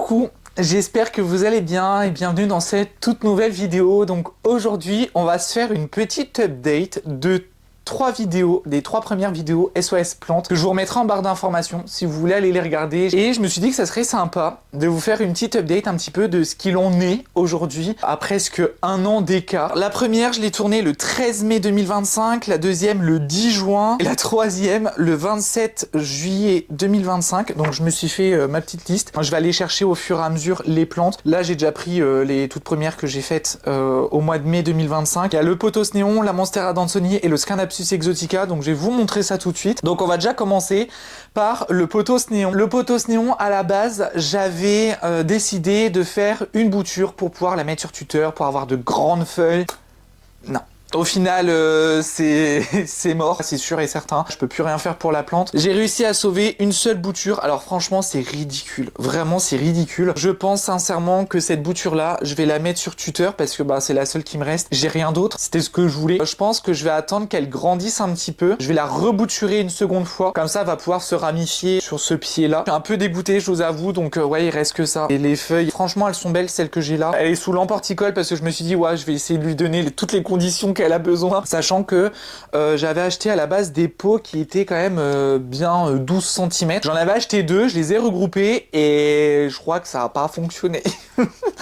Coucou, j'espère que vous allez bien et bienvenue dans cette toute nouvelle vidéo. Donc aujourd'hui, on va se faire une petite update de 3 vidéos, des 3 premières vidéos SOS Plantes que je vous remettrai en barre d'informations si vous voulez aller les regarder. Et je me suis dit que ça serait sympa de vous faire une petite update un petit peu de ce qu'il en est aujourd'hui à presque un an d'écart. La première, je l'ai tournée le 13 mai 2025, la deuxième le 10 juin et la troisième le 27 juillet 2025. Donc je me suis fait ma petite liste. Je vais aller chercher au fur et à mesure les plantes. Là, j'ai déjà pris les toutes premières que j'ai faites au mois de mai 2025. Il y a le Pothos Néon, la Monstera Adansonii et le Scanaps Exotica, donc je vais vous montrer ça tout de suite. Donc on va déjà commencer par le Pothos Néon. Le Pothos Néon, à la base, j'avais décidé de faire une bouture pour pouvoir la mettre sur tuteur, pour avoir de grandes feuilles. Non. Au final, c'est mort, c'est sûr et certain. Je peux plus rien faire pour la plante. J'ai réussi à sauver une seule bouture. Alors franchement, c'est ridicule. Vraiment, c'est ridicule. Je pense sincèrement que cette bouture-là, je vais la mettre sur tuteur parce que c'est la seule qui me reste. J'ai rien d'autre. C'était ce que je voulais. Je pense que je vais attendre qu'elle grandisse un petit peu. Je vais la rebouturer une seconde fois. Comme ça, elle va pouvoir se ramifier sur ce pied-là. Je suis un peu dégoûté, je vous avoue. Donc ouais, il reste que ça. Et les feuilles, franchement, elles sont belles, celles que j'ai là. Elle est sous lampe horticole parce que je me suis dit, ouais, je vais essayer de lui donner toutes les conditions qu'elle a besoin, sachant que j'avais acheté à la base des pots qui étaient quand même bien 12 cm. J'en avais acheté 2, je les ai regroupés et je crois que ça n'a pas fonctionné.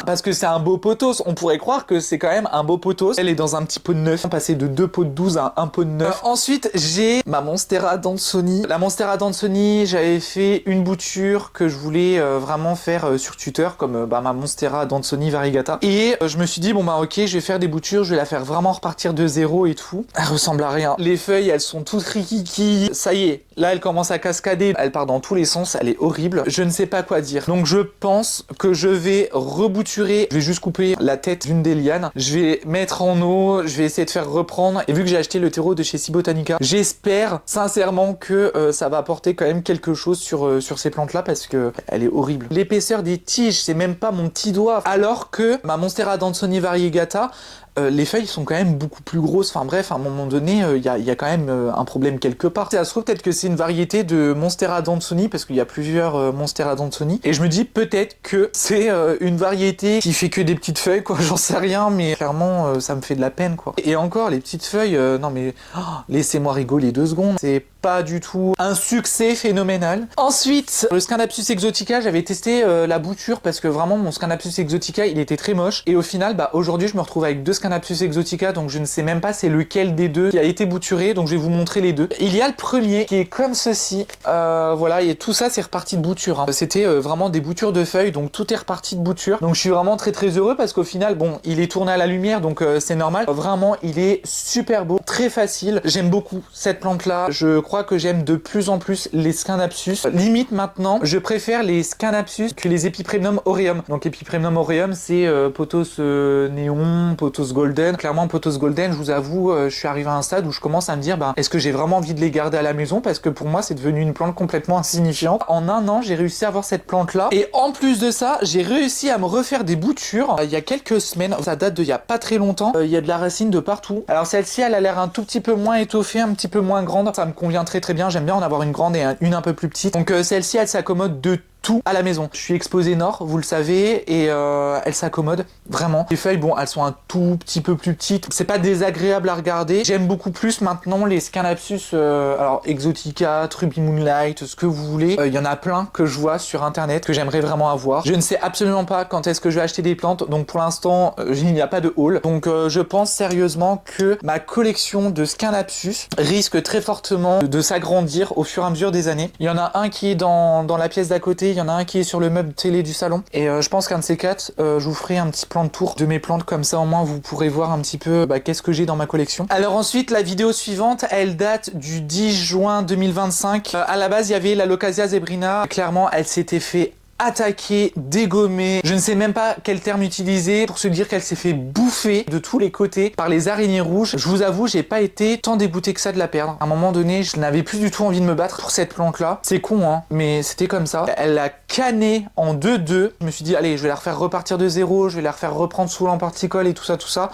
Parce que c'est un beau pothos, on pourrait croire que c'est quand même un beau pothos. Elle est dans un petit pot de 9, passé de 2 pots de 12 à 1 pot de 9. Ensuite, j'ai ma Monstera Adansonii. La Monstera Adansonii, j'avais fait une bouture que je voulais vraiment faire sur tuteur, comme ma Monstera Adansonii variegata. Et je me suis dit, ok, je vais faire des boutures, je vais la faire vraiment repartir de zéro et tout. Elle ressemble à rien. Les feuilles, elles sont toutes rikiki. Ça y est, là, elle commence à cascader. Elle part dans tous les sens, elle est horrible. Je ne sais pas quoi dire. Donc, je pense que je vais rebouturer. Je vais juste couper la tête d'une des lianes. Je vais mettre en eau. Je vais essayer de faire reprendre. Et vu que j'ai acheté le terreau de chez Cibotanica, j'espère sincèrement que ça va apporter quand même quelque chose sur ces plantes-là parce que elle est horrible. L'épaisseur des tiges, c'est même pas mon petit doigt. Alors que ma Monstera Adansonii variegata, les feuilles sont quand même beaucoup plus grosses. Enfin bref, à un moment donné, il y a quand même un problème quelque part. Ça se trouve peut-être que c'est une variété de Monstera Adansonii parce qu'il y a plusieurs Monstera Adansonii. Et je me dis peut-être que c'est une variété qui fait que des petites feuilles, quoi. J'en sais rien, mais clairement, ça me fait de la peine, quoi. Et encore, les petites feuilles, non mais laissez-moi rigoler 2 secondes. C'est pas du tout un succès phénoménal. Ensuite, le Scanaps Exotica, j'avais testé la bouture parce que vraiment mon Scanaps Exotica, il était très moche. Et au final, aujourd'hui, je me retrouve avec 2 Scanaps Exotica, donc je ne sais même pas c'est lequel des 2 qui a été bouturé, donc je vais vous montrer les 2. Il y a le premier qui est comme ceci, voilà, et tout ça c'est reparti de bouture, hein. C'était vraiment des boutures de feuilles, donc tout est reparti de bouture. Donc je suis vraiment très heureux parce qu'au final, il est tourné à la lumière, donc c'est normal. Vraiment, il est super beau, très facile. J'aime beaucoup cette plante-là. Je crois que j'aime de plus en plus les Scanapsus. Limite maintenant, je préfère les Scanapsus que les Epipremnum aureum. Donc Epipremnum aureum, c'est Pothos Néon, Pothos Golden. Clairement, Pothos Golden, je vous avoue, je suis arrivé à un stade où je commence à me dire, est-ce que j'ai vraiment envie de les garder à la maison? Parce que pour moi, c'est devenu une plante complètement insignifiante. En un an, j'ai réussi à avoir cette plante-là. Et en plus de ça, j'ai réussi à me refaire des boutures il y a quelques semaines. Ça date d'il y a pas très longtemps. Il y a de la racine de partout. Alors celle-ci, elle a l'air un tout petit peu moins étoffée, un petit peu moins grande. Ça me convient très bien. J'aime bien en avoir une grande et une un peu plus petite. Donc celle-ci, elle s'accommode de tout à la maison. Je suis exposé nord, vous le savez, et elle s'accommode vraiment. Les feuilles, elles sont un tout petit peu plus petites. C'est pas désagréable à regarder. J'aime beaucoup plus maintenant les Scanaps, alors Exotica, Truby Moonlight, ce que vous voulez. Il y en a plein que je vois sur internet que j'aimerais vraiment avoir. Je ne sais absolument pas quand est-ce que je vais acheter des plantes, donc pour l'instant, il n'y a pas de haul. Donc je pense sérieusement que ma collection de Scanaps risque très fortement de s'agrandir au fur et à mesure des années. Il y en a un qui est dans la pièce d'à côté. Il y en a un qui est sur le meuble télé du salon. Et je pense qu'un de ces 4, je vous ferai un petit plan de tour de mes plantes. Comme ça, au moins, vous pourrez voir un petit peu qu'est-ce que j'ai dans ma collection. Alors ensuite, la vidéo suivante, elle date du 10 juin 2025. À la base, il y avait la Leucasia zebrina. Clairement, elle s'était fait attaquer, dégommer, je ne sais même pas quel terme utiliser pour se dire qu'elle s'est fait bouffer de tous les côtés par les araignées rouges. Je vous avoue, j'ai pas été tant dégoûté que ça de la perdre. À un moment donné, je n'avais plus du tout envie de me battre pour cette plante-là. C'est con, hein, mais c'était comme ça. Elle a canné en 2-2. Je me suis dit, allez, je vais la refaire repartir de zéro, je vais la refaire reprendre sous lampe horticole et tout ça.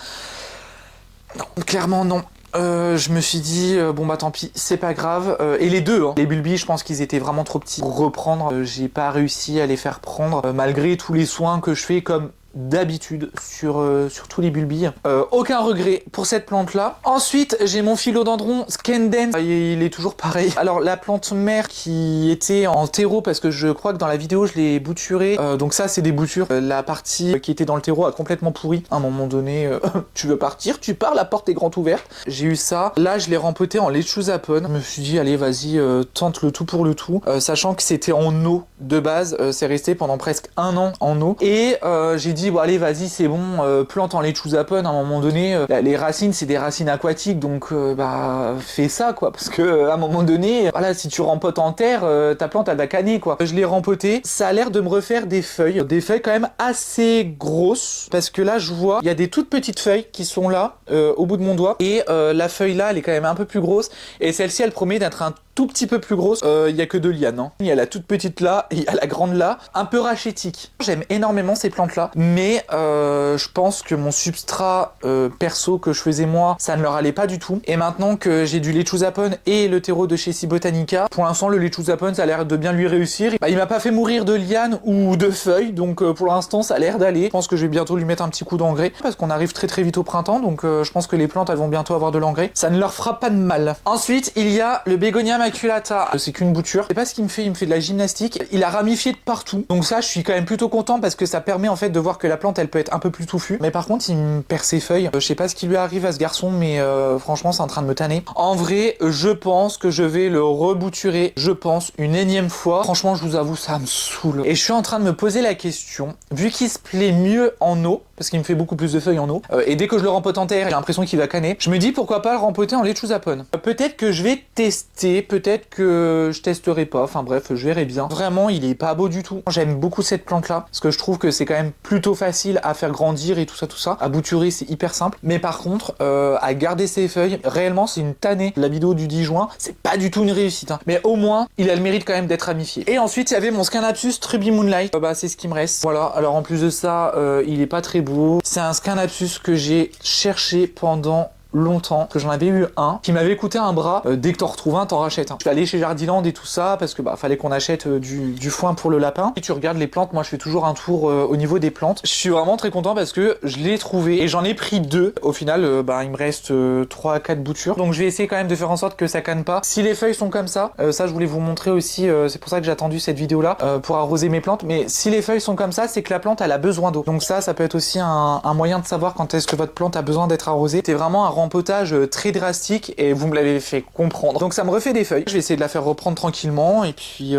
Non, clairement non. Je me suis dit, bon bah tant pis, c'est pas grave. Et les deux, hein. Les bulbis, je pense qu'ils étaient vraiment trop petits pour reprendre. J'ai pas réussi à les faire prendre, malgré tous les soins que je fais comme d'habitude sur tous les bulbilles. Aucun regret pour cette plante là. Ensuite j'ai mon philodendron Scandens, il est toujours pareil. Alors la plante mère qui était en terreau, parce que je crois que dans la vidéo je l'ai bouturée, donc ça c'est des boutures. La partie qui était dans le terreau a complètement pourri. À un moment donné tu veux partir, tu pars, la porte est grande ouverte. J'ai eu ça, là je l'ai rempoté en lechuzapon. Je me suis dit allez vas-y, tente le tout pour le tout, sachant que c'était en eau de base. C'est resté pendant presque 1 an en eau, et j'ai dit bon allez vas-y c'est bon, plante en lechuzapon. À un moment donné les racines c'est des racines aquatiques, donc bah fais ça quoi, parce que à un moment donné voilà, si tu rempotes en terre, ta plante elle va canner quoi. Je l'ai rempoté, ça a l'air de me refaire des feuilles quand même assez grosses, parce que là je vois il y a des toutes petites feuilles qui sont là au bout de mon doigt, et la feuille là elle est quand même un peu plus grosse, et celle-ci elle promet d'être un tout petit peu plus grosse. Il y a que 2 lianes, hein. Il y a la toute petite là et il y a la grande là, un peu rachétique. J'aime énormément ces plantes là, mais je pense que mon substrat perso que je faisais moi, ça ne leur allait pas du tout. Et maintenant que j'ai du lechuzapon et le terreau de chez Botanica, pour l'instant le lechuzapon ça a l'air de bien lui réussir. Bah, il m'a pas fait mourir de lianes ou de feuilles, donc pour l'instant ça a l'air d'aller. Je pense que je vais bientôt lui mettre un petit coup d'engrais, parce qu'on arrive très vite au printemps, donc je pense que les plantes elles vont bientôt avoir de l'engrais. Ça ne leur fera pas de mal. Ensuite il y a le bégonia maculata. C'est qu'une bouture. C'est pas ce qu'il me fait, il me fait de la gymnastique. Il a ramifié de partout. Donc ça, je suis quand même plutôt content, parce que ça permet en fait de voir que la plante, elle peut être un peu plus touffue. Mais par contre, il me perd ses feuilles. Je sais pas ce qui lui arrive à ce garçon, mais franchement, c'est en train de me tanner. En vrai, je pense que je vais le rebouturer, je pense, une énième fois. Franchement, je vous avoue, ça me saoule. Et je suis en train de me poser la question, vu qu'il se plaît mieux en eau, parce qu'il me fait beaucoup plus de feuilles en eau, et dès que je le rempote en terre, j'ai l'impression qu'il va canner. Je me dis pourquoi pas le rempoter en lechuzapon. Peut-être que je vais tester, peut-être que je testerai pas, enfin bref, je verrai bien. Vraiment, il est pas beau du tout. J'aime beaucoup cette plante là, parce que je trouve que c'est quand même plutôt facile à faire grandir et tout ça. À bouturer, c'est hyper simple. Mais par contre, à garder ses feuilles, réellement, c'est une tannée. La vidéo du 10 juin, c'est pas du tout une réussite, hein. Mais au moins, il a le mérite quand même d'être ramifié. Et ensuite, il y avait mon Scannapsus Truby Moonlight. Bah, c'est ce qui me reste. Voilà, alors en plus de ça, il est pas très beau. C'est un Scannapsus que j'ai cherché pendant longtemps, que j'en avais eu un qui m'avait coûté un bras. Dès que t'en retrouves un, t'en rachètes un. Je suis allé chez Jardiland et tout ça, parce que bah fallait qu'on achète du foin pour le lapin. Et tu regardes les plantes, moi je fais toujours un tour au niveau des plantes. Je suis vraiment très content parce que je l'ai trouvé et j'en ai pris 2. Au final, bah il me reste 3 à 4 boutures. Donc je vais essayer quand même de faire en sorte que ça canne pas. Si les feuilles sont comme ça, ça je voulais vous montrer aussi, c'est pour ça que j'ai attendu cette vidéo là, pour arroser mes plantes. Mais si les feuilles sont comme ça, c'est que la plante elle a besoin d'eau. Donc ça peut être aussi un moyen de savoir quand est-ce que votre plante a besoin d'être arrosée. C'est vraiment un rempotage très drastique et vous me l'avez fait comprendre. Donc ça me refait des feuilles. Je vais essayer de la faire reprendre tranquillement, et puis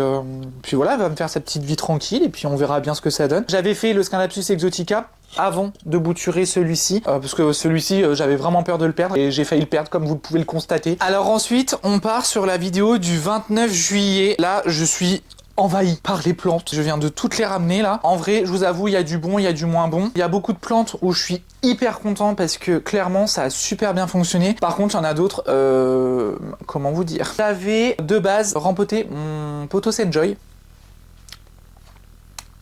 voilà, elle va me faire sa petite vie tranquille, et puis on verra bien ce que ça donne. J'avais fait le Scannapsus exotica avant de bouturer celui-ci, parce que celui-ci j'avais vraiment peur de le perdre, et j'ai failli le perdre comme vous pouvez le constater. Alors ensuite on part sur la vidéo du 29 juillet. Là je suis envahi par les plantes. Je viens de toutes les ramener là. En vrai, je vous avoue, il y a du bon, il y a du moins bon. Il y a beaucoup de plantes où je suis hyper content parce que clairement ça a super bien fonctionné. Par contre, il y en a d'autres, comment vous dire. J'avais de base rempoté mon Pothos Enjoy.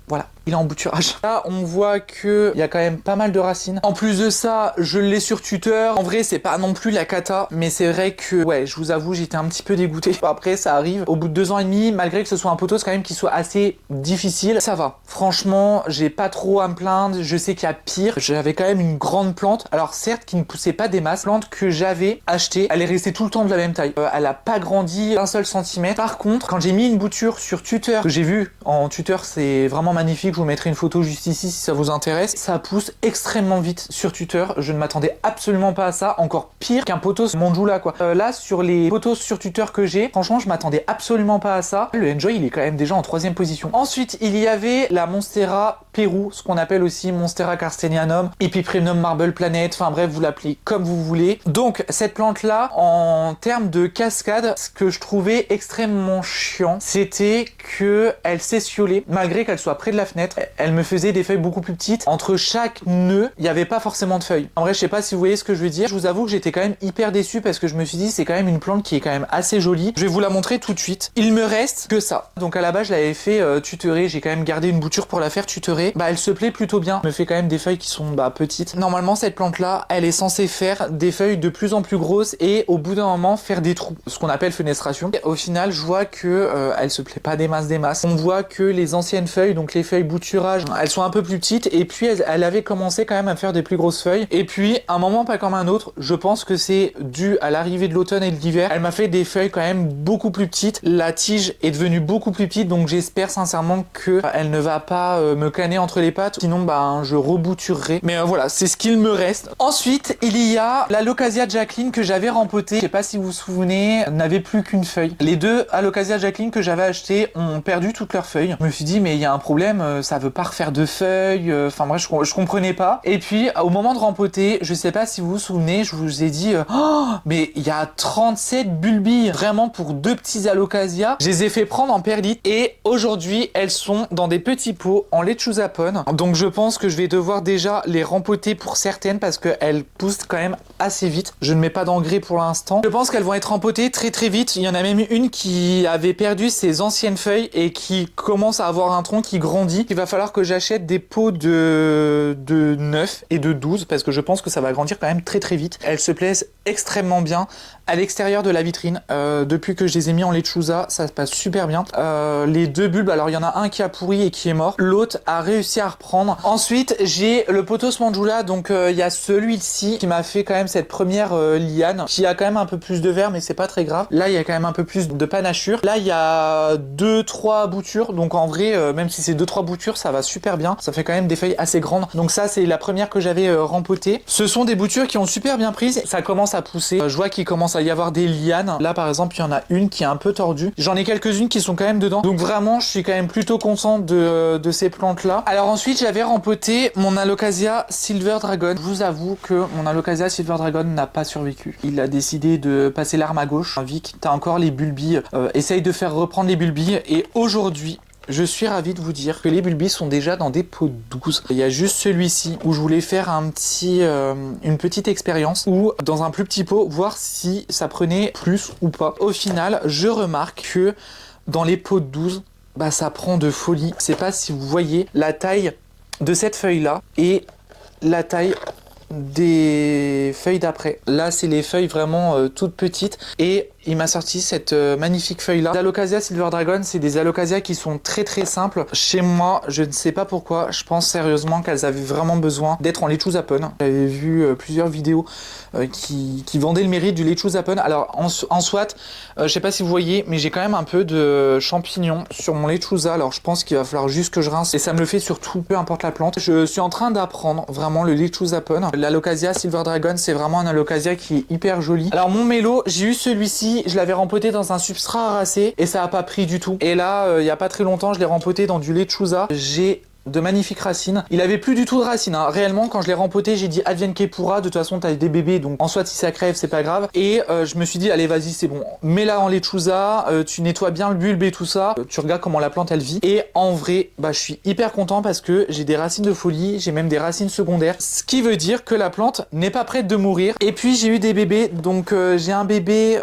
Voilà, il est en bouturage. Là, on voit qu'il y a quand même pas mal de racines. En plus de ça, je l'ai sur tuteur. En vrai, c'est pas non plus la cata, mais c'est vrai que, ouais, je vous avoue, j'étais un petit peu dégoûté. Après, ça arrive. Au bout de 2 ans et demi, malgré que ce soit un pothos quand même qui soit assez difficile, ça va. Franchement, j'ai pas trop à me plaindre. Je sais qu'il y a pire. J'avais quand même une grande plante. Alors certes, qui ne poussait pas des masses. Plante que j'avais achetée, elle est restée tout le temps de la même taille. Elle a pas grandi d'un seul centimètre. Par contre, quand j'ai mis une bouture sur tuteur, que j'ai vu en tuteur, c'est vraiment magnifique. Je vous mettrai une photo juste ici si ça vous intéresse. Ça pousse extrêmement vite sur tuteur. Je ne m'attendais absolument pas à ça. Encore pire qu'un pothos Manjula quoi. Là, sur les pothos sur tuteur que j'ai, franchement, je m'attendais absolument pas à ça. Le Enjoy, il est quand même déjà en 3e position. Ensuite, il y avait la Monstera Pérou, ce qu'on appelle aussi Monstera Carstenianum, Epiprenum Marble Planet. Enfin bref, vous l'appelez comme vous voulez. Donc, cette plante-là, en termes de cascade, ce que je trouvais extrêmement chiant, c'était que elle s'esfiolait, malgré qu'elle soit près de la fenêtre. fait, elle me faisait des feuilles beaucoup plus petites. Entre chaque nœud, il n'y avait pas forcément de feuilles. En vrai, je sais pas si vous voyez ce que je veux dire. Je vous avoue que j'étais quand même hyper déçu parce que je me suis dit c'est quand même une plante qui est quand même assez jolie. Je vais vous la montrer tout de suite. Il me reste que ça. Donc à la base, je l'avais fait tutorer. J'ai quand même gardé une bouture pour la faire tutorer. Bah, elle se plaît plutôt bien. Elle me fait quand même des feuilles qui sont petites. Normalement, cette plante-là, elle est censée faire des feuilles de plus en plus grosses et au bout d'un moment faire des trous. Ce qu'on appelle fenestration. Et au final, je vois que elle se plaît pas des masses. On voit que les anciennes feuilles, donc les feuilles bouturage, elles sont un peu plus petites et puis elle avait commencé quand même à faire des plus grosses feuilles. Et puis, un moment pas comme un autre, je pense que c'est dû à l'arrivée de l'automne et de l'hiver. Elle m'a fait des feuilles quand même beaucoup plus petites. La tige est devenue beaucoup plus petite, donc j'espère sincèrement que elle ne va pas me canner entre les pattes. Sinon, je rebouturerai. Mais voilà, c'est ce qu'il me reste. Ensuite, il y a l'Alocasia Jacqueline que j'avais rempoté. Je sais pas si vous vous souvenez, n'avait plus qu'une feuille. Les deux Alocasia Jacqueline que j'avais acheté ont perdu toutes leurs feuilles. Je me suis dit, mais il y a un problème, ça veut pas refaire de feuilles. Enfin, bref, je comprenais pas. Et puis, au moment de rempoter, je sais pas si vous vous souvenez, je vous ai dit, oh, mais il y a 37 bulbilles. Vraiment, pour deux petits Alocasia. Je les ai fait prendre en perlite. Et aujourd'hui, elles sont dans des petits pots en lechuzapone. Donc, je pense que je vais devoir déjà les rempoter pour certaines parce qu'elles poussent quand même assez vite. Je ne mets pas d'engrais pour l'instant. Je pense qu'elles vont être rempotées très très vite. Il y en a même une qui avait perdu ses anciennes feuilles et qui commence à avoir un tronc qui grandit. Il va falloir que j'achète des pots de 9 et de 12 parce que je pense que ça va grandir quand même très très vite. Elles se plaisent extrêmement bien à l'extérieur de la vitrine. Depuis que je les ai mis en lechuza, ça se passe super bien. Les deux bulbes, alors il y en a un qui a pourri et qui est mort. L'autre a réussi à reprendre. Ensuite, j'ai le pothos mandjula. Donc il y a celui-ci qui m'a fait quand même cette première liane qui a quand même un peu plus de verre, mais c'est pas très grave. Là, il y a quand même un peu plus de panachure. Là, il y a 2-3 boutures. Donc en vrai, même si c'est 2-3 boutures, ça va super bien. Ça fait quand même des feuilles assez grandes. Donc ça, c'est la première que j'avais rempotée. Ce sont des boutures qui ont super bien prise. Ça commence à pousser. Je vois qu'il commence à y avoir des lianes. Là, par exemple, il y en a une qui est un peu tordue. J'en ai quelques-unes qui sont quand même dedans. Donc vraiment, je suis quand même plutôt content de ces plantes-là. Alors ensuite, j'avais rempoté mon Alocasia Silver Dragon. Je vous avoue que mon Alocasia Silver Dragon n'a pas survécu. Il a décidé de passer l'arme à gauche. Vic, t'as encore les bulbilles. Essaye de faire reprendre les bulbilles. Et aujourd'hui, je suis ravi de vous dire que les bulbilles sont déjà dans des pots de 12. Il y a juste celui-ci où je voulais faire une petite expérience ou dans un plus petit pot, voir si ça prenait plus ou pas. Au final, je remarque que dans les pots de 12, ça prend de folie. Je sais pas si vous voyez la taille de cette feuille-là et la taille des feuilles d'après. Là, c'est les feuilles vraiment toutes petites et il m'a sorti cette magnifique feuille là. Les Alocasia Silver Dragon, c'est des Alocasia qui sont très très simples. Chez moi, je ne sais pas pourquoi, je pense sérieusement qu'elles avaient vraiment besoin d'être en lechuzapone. J'avais vu plusieurs vidéos qui vendaient le mérite du lechuzapone. Alors en soit, je sais pas si vous voyez, mais j'ai quand même un peu de champignons sur mon lechuza. Alors je pense qu'il va falloir juste que je rince et ça me le fait surtout, peu importe la plante. Je suis en train d'apprendre vraiment le lechuzapone. L'Alocasia Silver Dragon, c'est vraiment un Alocasia qui est hyper joli. Alors mon mélo, j'ai eu celui-ci. Je l'avais rempoté dans un substrat harassé et ça a pas pris du tout. Et là, il y a pas très longtemps, je l'ai rempoté dans du lechuza. J'ai de magnifiques racines. Il avait plus du tout de racines. Réellement, quand je l'ai rempoté, j'ai dit advienne que pourra. De toute façon, t'as des bébés, donc en soit si ça crève, c'est pas grave. Et je me suis dit, allez, vas-y, c'est bon. Mets-la en lechuza, tu nettoies bien le bulbe et tout ça. Tu regardes comment la plante elle vit. Et en vrai, je suis hyper content parce que j'ai des racines de folie. J'ai même des racines secondaires. Ce qui veut dire que la plante n'est pas prête de mourir. Et puis j'ai eu des bébés. Donc j'ai un bébé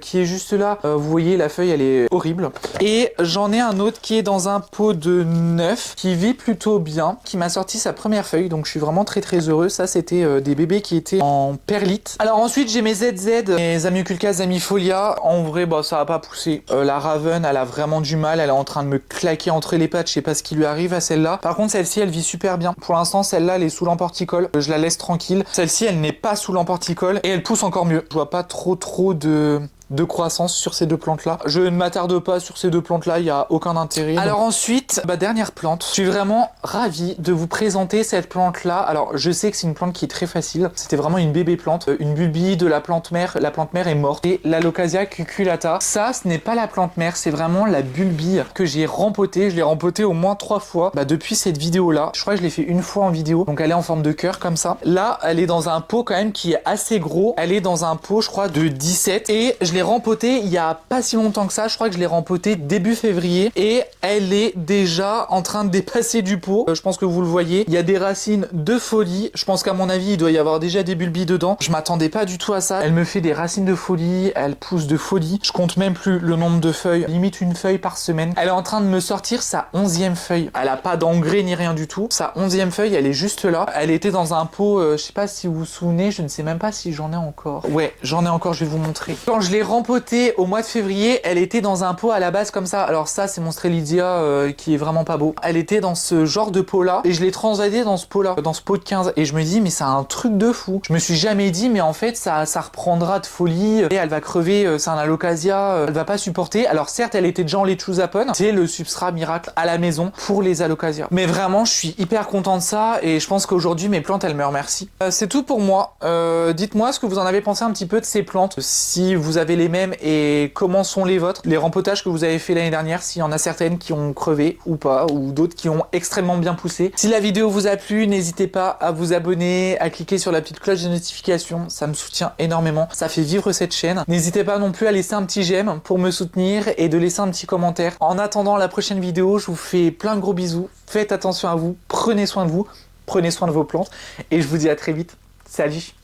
qui est juste là. Vous voyez, la feuille, elle est horrible. Et j'en ai un autre qui est dans un pot de 9 qui vit plutôt bien, qui m'a sorti sa première feuille, donc je suis vraiment très très heureux. Ça, c'était des bébés qui étaient en perlite. Alors ensuite, j'ai mes ZZ, mes Amioculcas Zamifolia. En vrai, ça va pas pousser. La Raven, elle a vraiment du mal, elle est en train de me claquer entre les pattes, je sais pas ce qui lui arrive à celle-là. Par contre, celle-ci, elle vit super bien. Pour l'instant, celle-là, elle est sous l'emporticole. Je la laisse tranquille. Celle-ci, elle n'est pas sous l'emporticole et elle pousse encore mieux. Je vois pas trop de croissance sur ces deux plantes là. Je ne m'attarde pas sur ces deux plantes là, il n'y a aucun intérêt. Alors ensuite, dernière plante. Je suis vraiment ravi de vous présenter cette plante là. Alors je sais que c'est une plante qui est très facile. C'était vraiment une bébé plante, une bulbille de la plante mère. La plante mère est morte. Et l'Alocasia cucullata. Ça, ce n'est pas la plante mère, c'est vraiment la bulbille que j'ai rempotée. Je l'ai rempotée au moins 3 fois depuis cette vidéo là. Je crois que je l'ai fait une fois en vidéo. Donc elle est en forme de cœur comme ça. Là, elle est dans un pot quand même qui est assez gros. Elle est dans un pot, je crois, de 17 et je l'ai rempotée il y a pas si longtemps que ça, je crois que je l'ai rempotée début février et elle est déjà en train de dépasser du pot. Je pense que vous le voyez, il y a des racines de folie. Je pense qu'à mon avis, il doit y avoir déjà des bulbis dedans. Je m'attendais pas du tout à ça. Elle me fait des racines de folie, elle pousse de folie. Je compte même plus le nombre de feuilles, limite une feuille par semaine. Elle est en train de me sortir sa 11e feuille. Elle a pas d'engrais ni rien du tout. Sa 11e feuille, elle est juste là. Elle était dans un pot, je sais pas si vous vous souvenez, je ne sais même pas si j'en ai encore. Ouais, j'en ai encore, je vais vous montrer. Quand je l'ai rempotée au mois de février, elle était dans un pot à la base comme ça. Alors ça, c'est mon Strelitzia qui est vraiment pas beau. Elle était dans ce genre de pot là et je l'ai transvadée dans ce pot là, dans ce pot de 15. Et je me dis, mais c'est un truc de fou. Je me suis jamais dit, mais en fait, ça reprendra de folie et elle va crever. C'est un alocasia, elle va pas supporter. Alors certes, elle était déjà en lechuzapon. C'est le substrat miracle à la maison pour les alocasias. Mais vraiment, je suis hyper content de ça et je pense qu'aujourd'hui, mes plantes, elles me remercient. C'est tout pour moi. Dites-moi ce que vous en avez pensé un petit peu de ces plantes. Si vous avez les mêmes et comment sont les vôtres. Les rempotages que vous avez fait l'année dernière, s'il y en a certaines qui ont crevé ou pas, ou d'autres qui ont extrêmement bien poussé. Si la vidéo vous a plu, n'hésitez pas à vous abonner, à cliquer sur la petite cloche de notification. Ça me soutient énormément. Ça fait vivre cette chaîne. N'hésitez pas non plus à laisser un petit j'aime pour me soutenir et de laisser un petit commentaire. En attendant la prochaine vidéo, je vous fais plein de gros bisous. Faites attention à vous, prenez soin de vous, prenez soin de vos plantes et je vous dis à très vite. Salut!